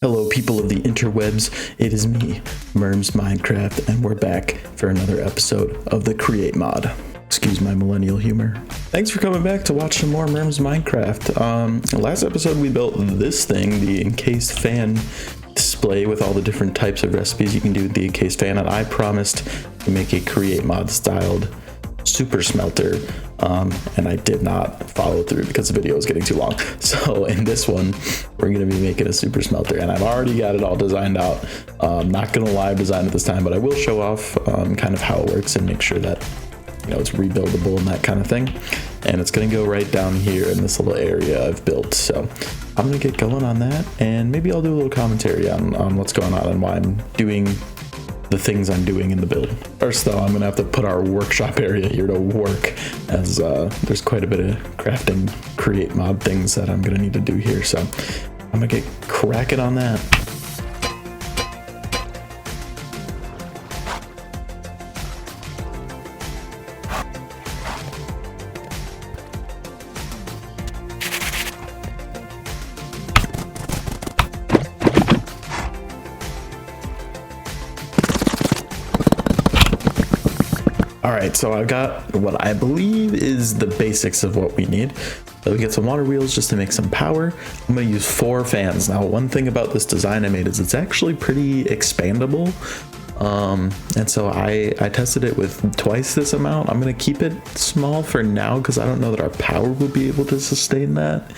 Hello people of the interwebs, it is me, Merms Minecraft, and we're back for another episode of the Create mod. Excuse my millennial humor. Thanks for coming back to watch some more Merms Minecraft. Last episode we built this thing, the encased fan display with all the different types of recipes you can do with the encased fan, and I promised to make a Create mod styled super smelter, and I did not follow through because the video was getting too long. So in this one we're going to be making a super smelter, and I've already got it all designed out. Not going to live design it this time, but I will show off kind of how it works and make sure that it's rebuildable and that kind of thing. And it's going to go right down here in this little area I've built. So I'm going to get going on that, and maybe I'll do a little commentary on what's going on and why I'm doing the things I'm doing in the build. First though, I'm gonna have to put our workshop area here to work, as there's quite a bit of crafting create mod things that I'm gonna need to do here, so I'm gonna get cracking on that. Alright, so I've got what I believe is the basics of what we need. So we get some water wheels just to make some power. I'm going to use 4 fans. Now, one thing about this design I made is it's actually pretty expandable. And so I tested it with twice this amount. I'm going to keep it small for now because I don't know that our power will be able to sustain that.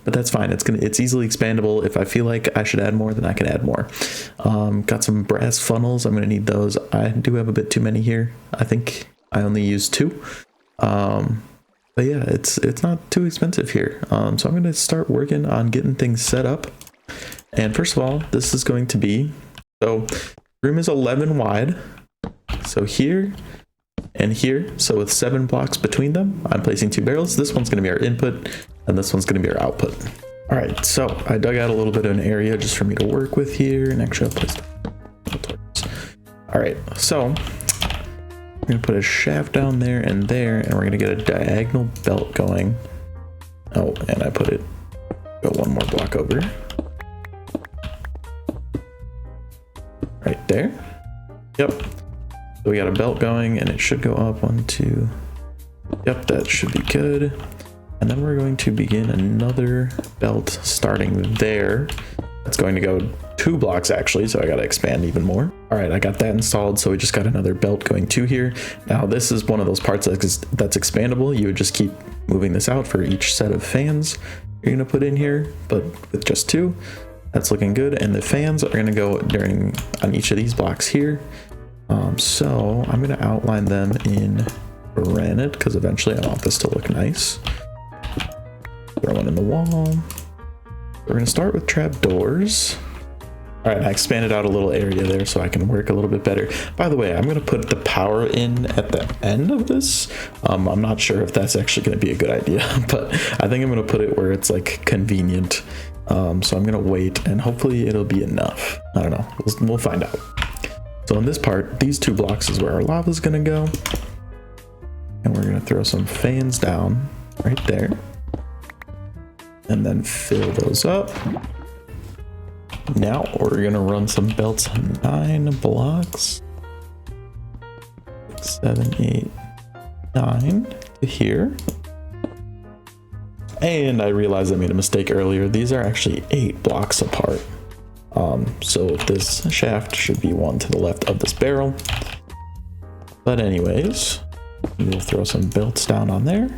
But that's fine. It's easily expandable. If I feel like I should add more, then I can add more. Got some brass funnels. I'm going to need those. I do have a bit too many here. I think I only used 2. But yeah, it's not too expensive here. So I'm going to start working on getting things set up. And first of all, this is going to be, so room is 11 wide. So here and here, so with 7 blocks between them, I'm placing 2 barrels. This one's going to be our input, and this one's going to be our output. All right, so I dug out a little bit of an area just for me to work with here, and actually I'll place all right, so I'm going to put a shaft down there, and we're going to get a diagonal belt going. Oh, and I put it, go 1 more block over. Right there. Yep. So we got a belt going, and it should go up 1, 2. Yep, that should be good. And then we're going to begin another belt starting there. That's going to go 2 blocks actually, so I got to expand even more. All right, I got that installed, so we just got another belt going 2 here. Now this is one of those parts that's expandable. You would just keep moving this out for each set of fans you're going to put in here, but with just 2. That's looking good, and the fans are going to go on each of these blocks here. So I'm going to outline them in granite because eventually I want this to look nice. Throw one in the wall. We're going to start with trap doors. All right, I expanded out a little area there so I can work a little bit better. By the way, I'm going to put the power in at the end of this. I'm not sure if that's actually going to be a good idea, but I think I'm going to put it where it's like convenient. So I'm going to wait, and hopefully it'll be enough. I don't know. We'll find out. So in this part, these 2 blocks is where our lava is going to go. And we're going to throw some fans down right there. And then fill those up. Now we're going to run some belts 9 blocks. 6, 7, 8, 9 to here. And I realized I made a mistake earlier. These are actually 8 blocks apart. So this shaft should be 1 to the left of this barrel. But anyways, we'll throw some belts down on there.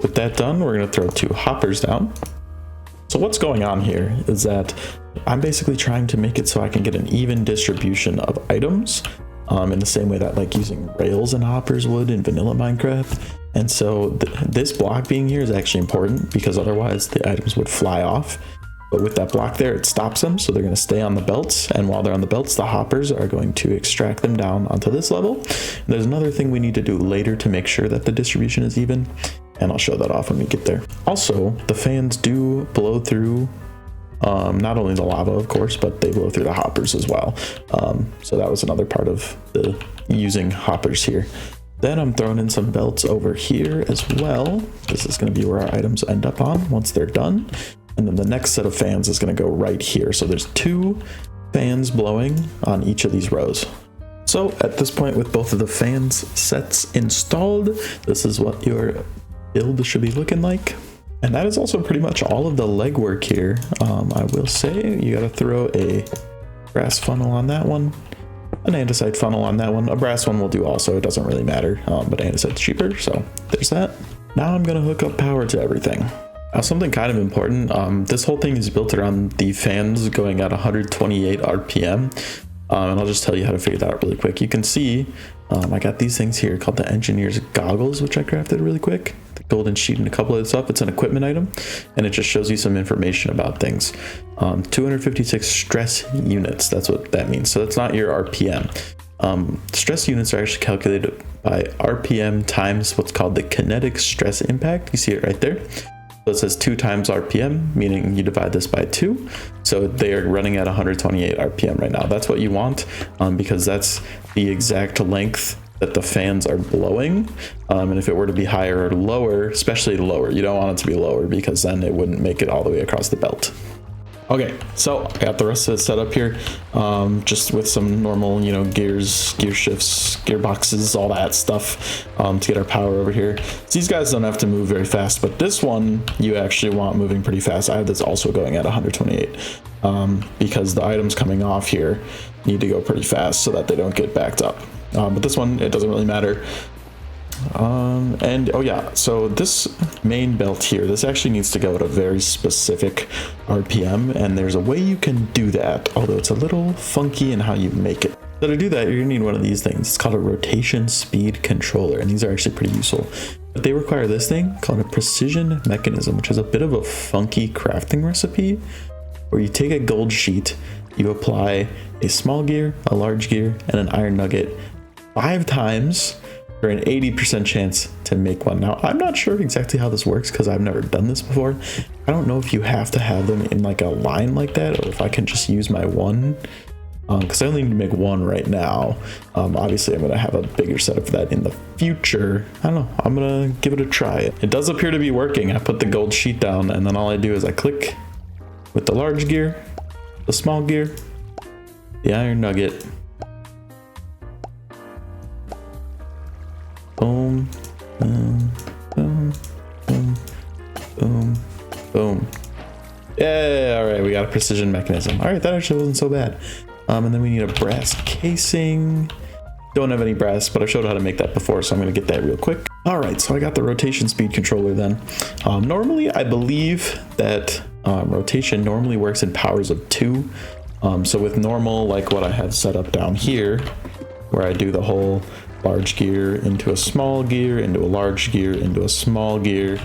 With that done, we're going to throw 2 hoppers down. So what's going on here is that I'm basically trying to make it so I can get an even distribution of items in the same way that like using rails and hoppers would in vanilla Minecraft. And so this block being here is actually important because otherwise the items would fly off. But with that block there, it stops them, so they're going to stay on the belts, and while they're on the belts, the hoppers are going to extract them down onto this level. And there's another thing we need to do later to make sure that the distribution is even, and I'll show that off when we get there. Also, the fans do blow through not only the lava, of course, but they blow through the hoppers as well. So that was another part of the using hoppers here. Then I'm throwing in some belts over here as well. This is going to be where our items end up on once they're done. And then the next set of fans is going to go right here. So there's 2 fans blowing on each of these rows. So at this point, with both of the fans sets installed, this is what your build should be looking like. And that is also pretty much all of the legwork here. I will say you got to throw a brass funnel on that one, an andesite funnel on that one. A brass one will do also, it doesn't really matter, but andesite's cheaper, so there's that. Now I'm gonna hook up power to everything. Now something kind of important, this whole thing is built around the fans going at 128 RPM, and I'll just tell you how to figure that out really quick. You can see I got these things here called the engineer's goggles, which I crafted really quick. The golden sheet and a couple of stuff. It's an equipment item, and it just shows you some information about things. 256 stress units, that's what that means. So that's not your RPM. Stress units are actually calculated by RPM times what's called the kinetic stress impact. You see it right there. So it says 2 times RPM, meaning you divide this by 2. So they are running at 128 RPM right now. That's what you want, because that's the exact length that the fans are blowing. And if it were to be higher or lower, especially lower, you don't want it to be lower because then it wouldn't make it all the way across the belt. Okay, so I got the rest of it set up here, just with some normal, you know, gears, gear shifts, gearboxes, all that stuff, to get our power over here. So these guys don't have to move very fast, but this one you actually want moving pretty fast. I have this also going at 128, because the items coming off here need to go pretty fast so that they don't get backed up. But this one, it doesn't really matter. And oh yeah, so this main belt here, this actually needs to go at a very specific RPM, and there's a way you can do that, although it's a little funky in how you make it. So to do that, you're gonna need one of these things. It's called a rotation speed controller, and these are actually pretty useful. But they require this thing called a precision mechanism, which is a bit of a funky crafting recipe, where you take a gold sheet, you apply a small gear, a large gear, and an iron nugget 5 times for an 80% chance to make one. Now, I'm not sure exactly how this works because I've never done this before. I don't know if you have to have them in like a line like that, or if I can just use my one, because I only need to make one right now. Obviously, I'm going to have a bigger setup for that in the future. I don't know. I'm going to give it a try. It does appear to be working. I put the gold sheet down, and then all I do is I click with the large gear, the small gear, the iron nugget, boom, boom, boom, boom, boom, boom. Yeah, all right, we got a precision mechanism. All right, that actually wasn't so bad. And then we need a brass casing. Don't have any brass, but I showed how to make that before, so I'm gonna get that real quick. All right, so I got the rotation speed controller then. Normally, I believe that rotation normally works in powers of 2. So with normal, like what I have set up down here, where I do the whole large gear into a small gear, into a large gear, into a small gear,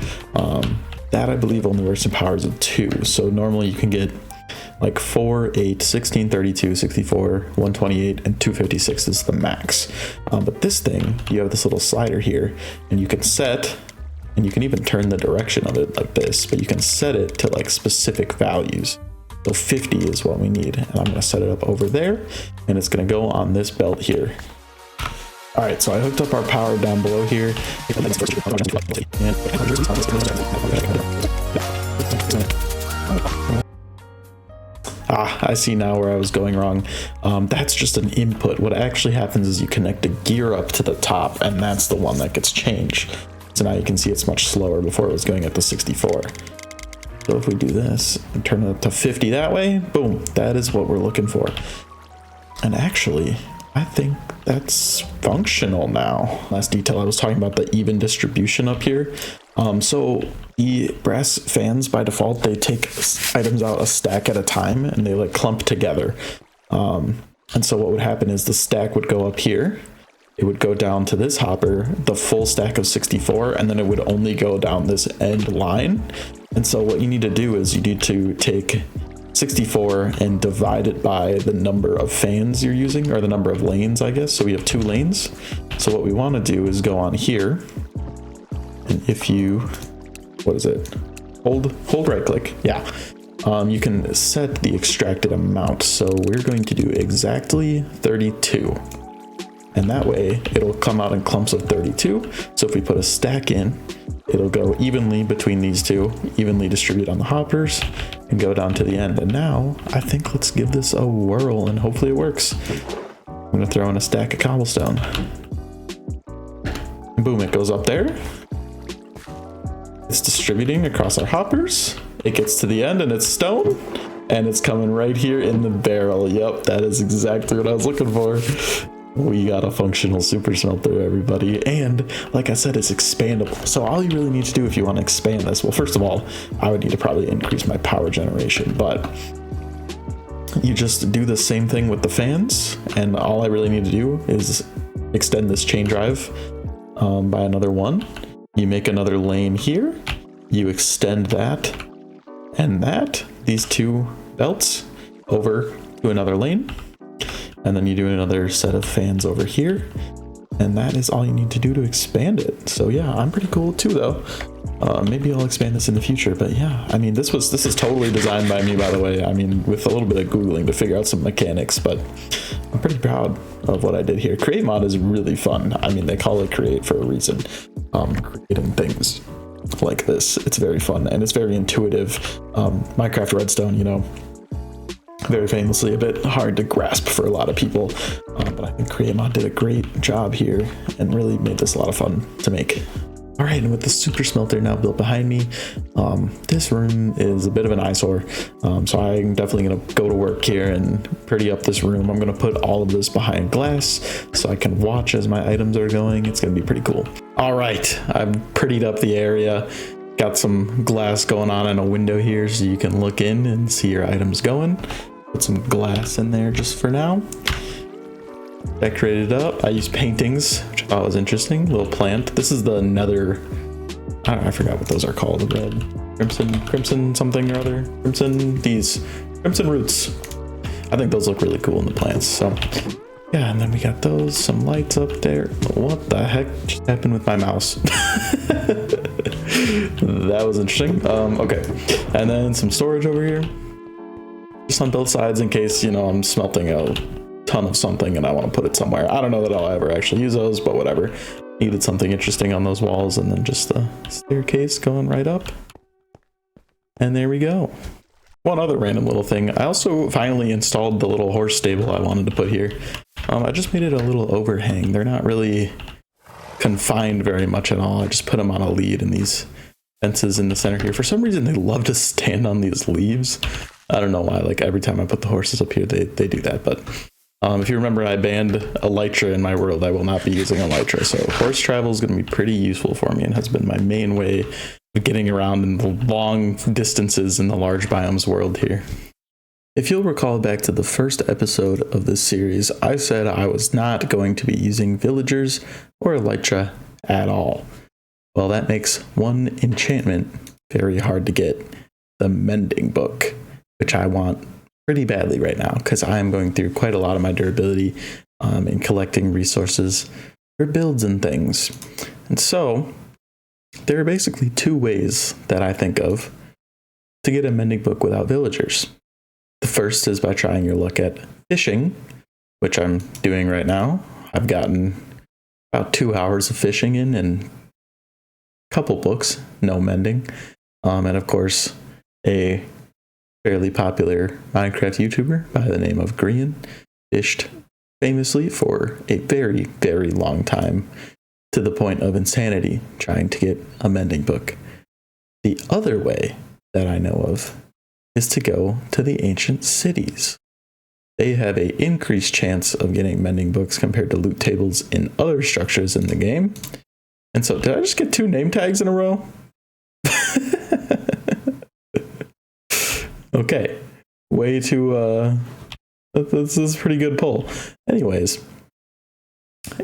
that I believe only works in powers of 2. So normally you can get like 4, 8, 16, 32, 64, 128, and 256 is the max. But this thing, you have this little slider here, and you can set, and you can even turn the direction of it like this, but you can set it to like specific values. So 50 is what we need, and I'm gonna set it up over there, and it's gonna go on this belt here. All right, so I hooked up our power down below here. I see now where I was going wrong. That's just an input. What actually happens is you connect a gear up to the top, and that's the one that gets changed. So now you can see it's much slower. Before it was going at the 64. So if we do this and turn it up to 50 that way, boom, that is what we're looking for. And actually, I think that's functional now. Last detail, I was talking about the even distribution up here. So the brass fans by default, they take items out a stack at a time, and they like clump together. And so what would happen is the stack would go up here. It would go down to this hopper, the full stack of 64, and then it would only go down this end line. And so what you need to do is you need to take 64 and divide it by the number of fans you're using, or the number of lanes, I guess. So we have 2 lanes. So what we want to do is go on here, and if you, what is it? Hold right click. Yeah. You can set the extracted amount. So we're going to do exactly 32. And that way it'll come out in clumps of 32. So if we put a stack in, it'll go evenly between these two, evenly distribute on the hoppers, and go down to the end. And now I think let's give this a whirl and hopefully it works. I'm gonna throw in a stack of cobblestone. And boom, it goes up there. It's distributing across our hoppers. It gets to the end and it's stone. And it's coming right here in the barrel. Yep, that is exactly what I was looking for. We got a functional super smelter, everybody. And like I said, it's expandable. So all you really need to do if you want to expand this, well, first of all, I would need to probably increase my power generation, but you just do the same thing with the fans. And all I really need to do is extend this chain drive by another one. You make another lane here. You extend that and that, these two belts over to another lane. And then you do another set of fans over here. And that is all you need to do to expand it. So yeah, I'm pretty cool too though. Maybe I'll expand this in the future, but yeah, I mean, this is totally designed by me, by the way. I mean, with a little bit of Googling to figure out some mechanics, but I'm pretty proud of what I did here. Create mod is really fun. I mean, they call it create for a reason. Creating things like this, it's very fun and it's very intuitive. Minecraft Redstone, you know, very famously a bit hard to grasp for a lot of people, but I think Create Mod did a great job here and really made this a lot of fun to make. All right, and with the super smelter now built behind me, this room is a bit of an eyesore, so I'm definitely going to go to work here and pretty up this room. I'm going to put all of this behind glass so I can watch as my items are going. It's going to be pretty cool. All right, I've prettied up the area. Got some glass going on in a window here so you can look in and see your items going. Put some glass in there just for now. Decorated up. I used paintings, which I thought was interesting. Little plant. This is the nether. I forgot what those are called. Red, crimson something or other. These crimson roots. I think those look really cool in the plants. So yeah, and then we got those. Some lights up there. What the heck just happened with my mouse? That was interesting. Okay, and then some storage over here. Just on both sides in case, you know, I'm smelting a ton of something and I want to put it somewhere. I don't know that I'll ever actually use those, but whatever. Needed something interesting on those walls, and then just the staircase going right up. And there we go. One other random little thing. I also finally installed the little horse stable I wanted to put here. I just made it a little overhang. They're not really confined very much at all. I just put them on a lead in these fences in the center here. For some reason, they love to stand on these leaves. I don't know why. Like every time I put the horses up here, they do that. But if you remember, I banned elytra in my world. I will not be using elytra. So horse travel is going to be pretty useful for me and has been my main way of getting around in the long distances in the large biomes world here. If you'll recall back to the first episode of this series, I said I was not going to be using villagers or elytra at all. Well, that makes one enchantment very hard to get, the mending book, which I want pretty badly right now because I am going through quite a lot of my durability in collecting resources for builds and things. And so there are basically two ways that I think of to get a mending book without villagers. The first is by trying your luck at fishing, which I'm doing right now. I've gotten about 2 hours of fishing in and a couple books, no mending. And of course, a fairly popular Minecraft YouTuber by the name of Grian fished famously for a very, very long time to the point of insanity trying to get a mending book. The other way that I know of is to go to the ancient cities. They have an increased chance of getting mending books compared to loot tables in other structures in the game. And so, did I just get 2 name tags in a row? Okay, way to, this is a pretty good pull. Anyways,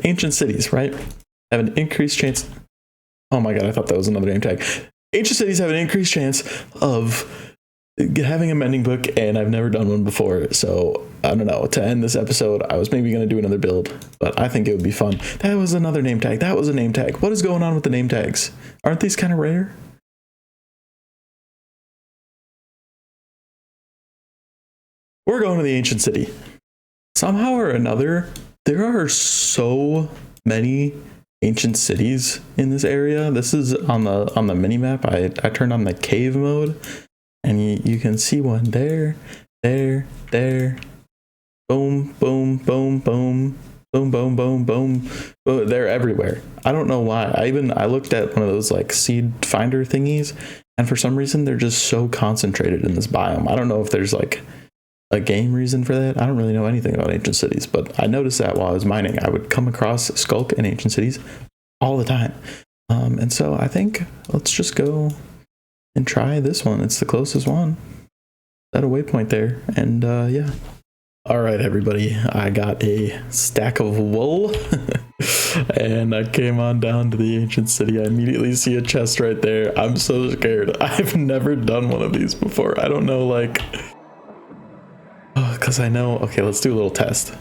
ancient cities, right? Have an increased chance. Oh my god, I thought that was another name tag. Ancient cities have an increased chance of having a mending book, and I've never done one before. So I don't know, to end this episode, I was maybe going to do another build, but I think it would be fun. That was another name tag. That was a name tag. What is going on with the name tags? Aren't these kind of rare? We're going to the ancient city. Somehow or another, There are so many ancient cities in this area. This is on the mini map. I turned on the cave mode, and you can see one there, there, boom, boom, boom, boom, boom, boom, boom, boom. They're everywhere. I don't know why. I looked at one of those like seed finder thingies, and for some reason they're just so concentrated in this biome. I don't know if there's like a game reason for that. I don't really know anything about ancient cities, but I noticed that while I was mining, I would come across skulk in ancient cities all the time. And so I think let's just go and try this one. It's the closest one. At a waypoint there, and yeah. All right, everybody, I got a stack of wool and I came on down to the ancient city. I immediately see a chest right there. I'm so scared. I've never done one of these before. I don't know, like, because I know. Okay, let's do a little test.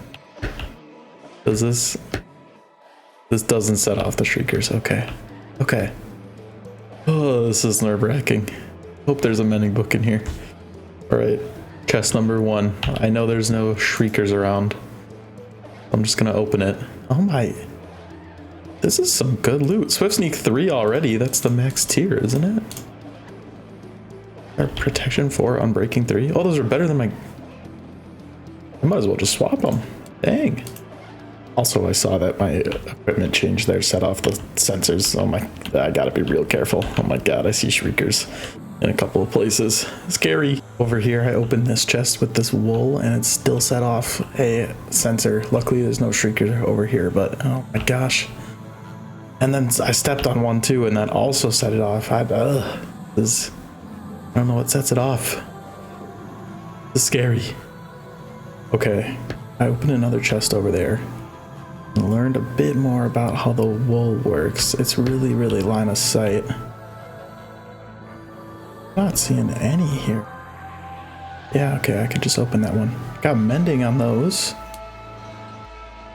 Does this doesn't set off the shriekers? Okay. Oh, this is nerve-wracking. Hope there's a mending book in here. All right, chest number 1. I know there's no shriekers around. I'm just gonna open it. Oh my, this is some good loot. Swift Sneak 3 already. That's the max tier, isn't it? Or protection 4, unbreaking 3. Oh, those are better than my. I might as well just swap them. Dang. Also, I saw that my equipment changed there, set off the sensors. Oh my, I gotta be real careful. Oh my god, I see shriekers in a couple of places. Scary. Over here, I opened this chest with this wool and it still set off a sensor. Luckily, there's no shriekers over here, but oh my gosh. And then I stepped on one too, and that also set it off. I don't know what sets it off. It's scary. Okay, I opened another chest over there and learned a bit more about how the wool works. It's really, really line of sight. Not seeing any here. Yeah, okay, I could just open that one. Got mending on those.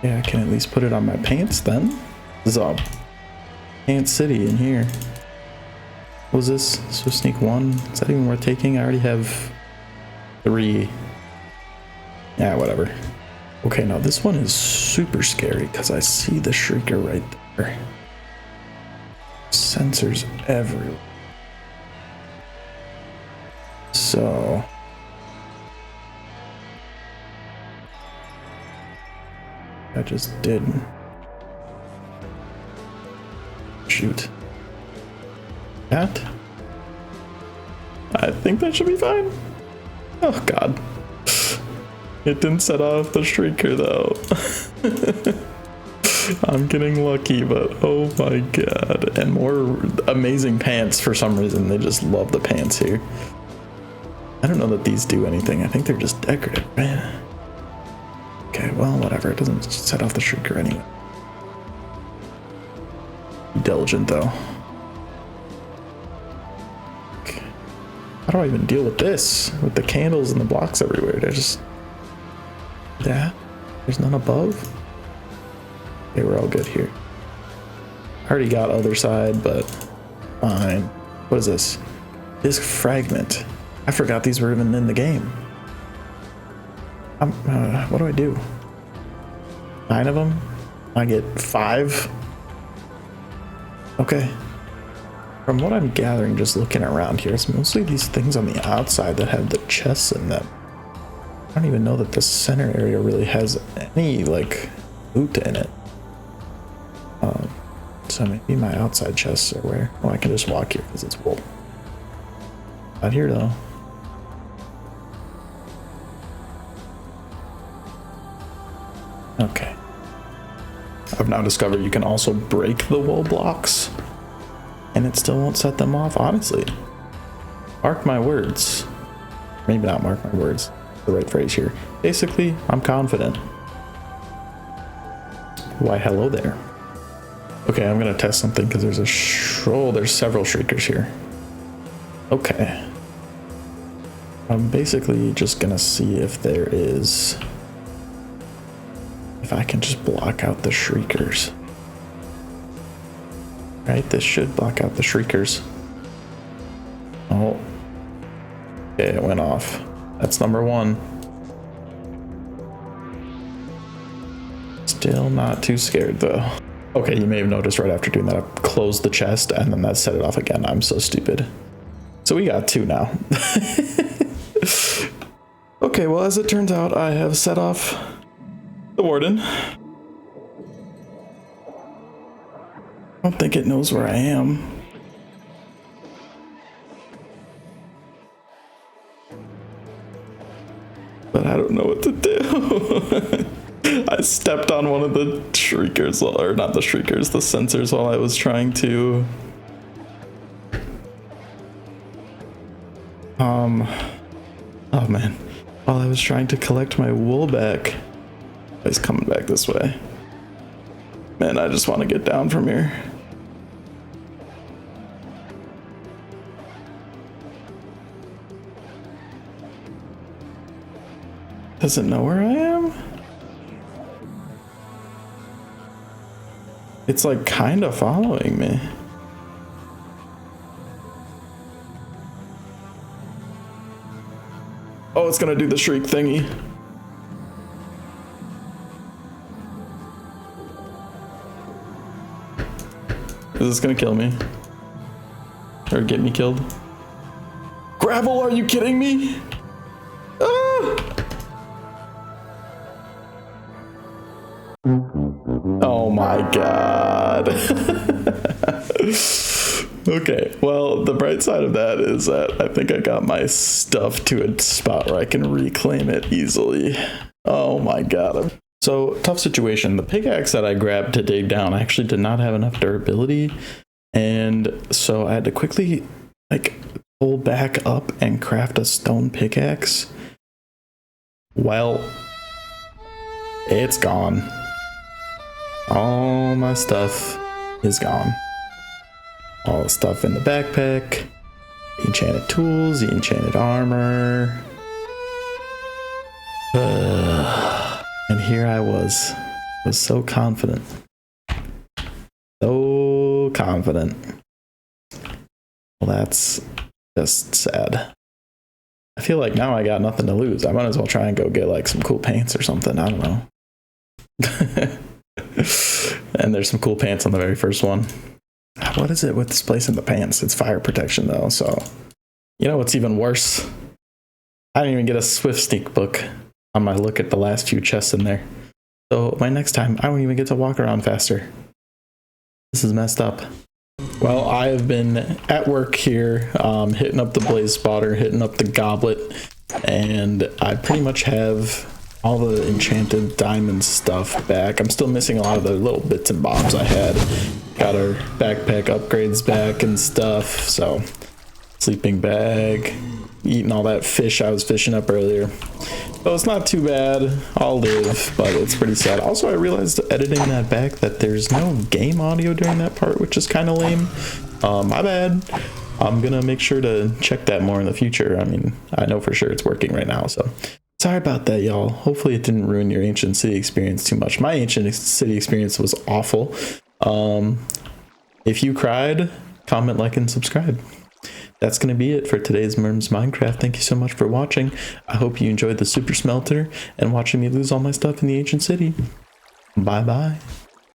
Yeah, I can at least put it on my pants then. This is all Pants City in here. What was this? So Sneak 1? Is that even worth taking? I already have 3. Yeah, whatever. Okay, now this one is super scary because I see the shrieker right there. Sensors everywhere. So I just did. Shoot. That? I think that should be fine. Oh god. It didn't set off the shrieker though. I'm getting lucky, but oh my god. And more amazing pants for some reason. They just love the pants here. I don't know that these do anything. I think they're just decorative, right? Okay, well, whatever. It doesn't set off the shrieker anyway. Diligent though. Okay. How do I even deal with this? With the candles and the blocks everywhere. They're just... that? There's none above? Okay, we're all good here. I already got other side, but fine. What is this? Disc fragment. I forgot these were even in the game. What do I do? 9 of them? I get 5? Okay. From what I'm gathering, just looking around here, it's mostly these things on the outside that have the chests in them. I don't even know that the center area really has any, like, loot in it. So maybe my outside chests are where... oh, I can just walk here because it's wool. Not here, though. Okay. I've now discovered you can also break the wool blocks and it still won't set them off, honestly. Mark my words. Maybe not mark my words. The right phrase here. Basically, I'm confident. Why, hello there. Okay, I'm gonna test something because there's there's several shriekers here. Okay. I'm basically just gonna see if there is... if I can just block out the shriekers. Right, this should block out the shriekers. Oh. Okay, it went off. That's number 1. Let's Still not too scared though. Okay, you may have noticed right after doing that, I closed the chest and then that set it off again. I'm so stupid. So we got 2 now. Okay, well, as it turns out, I have set off the warden. I don't think it knows where I am. But I don't know what to do. I stepped on one of the shriekers, or not the shriekers, the sensors while I was trying to... Oh man. While I was trying to collect my wool back. He's coming back this way. Man, I just want to get down from here. Doesn't know where I am? It's like kind of following me. Oh, it's gonna do the shriek thingy. Is this gonna kill me? Or get me killed? Gravel, are you kidding me? Ah! Oh my god. Okay, well, the bright side of that is that I think I got my stuff to a spot where I can reclaim it easily. Oh my god. So, tough situation. The pickaxe that I grabbed to dig down actually did not have enough durability, and so I had to quickly, like, pull back up and craft a stone pickaxe. Well, it's gone. All my stuff is gone. All the stuff in the backpack, the enchanted tools, the enchanted armor. And here I was so confident. So confident. Well, that's just sad. I feel like now I got nothing to lose. I might as well try and go get like some cool pants or something. I don't know. And there's some cool pants on the very first one. What is it with this place in the pants? It's fire protection though, so you know what's even worse? I didn't even get a swift sneak book on my look at the last few chests in there. So my next time, I won't even get to walk around faster. This is messed up. Well, I have been at work here, hitting up the blaze spotter, hitting up the goblet, and I pretty much have all the enchanted diamond stuff back. I'm still missing a lot of the little bits and bobs I had. Got our backpack upgrades back and stuff, so sleeping bag, eating all that fish I was fishing up earlier. So it's not too bad. I'll live, but it's pretty sad. Also, I realized editing that back that there's no game audio during that part, which is kind of lame. My bad. I'm gonna make sure to check that more in the future. I mean, I know for sure it's working right now, so sorry about that, y'all. Hopefully it didn't ruin your Ancient City experience too much. My Ancient City experience was awful. If you cried, comment, like, and subscribe. That's going to be it for today's Merms Minecraft. Thank you so much for watching. I hope you enjoyed the Super Smelter and watching me lose all my stuff in the Ancient City. Bye-bye.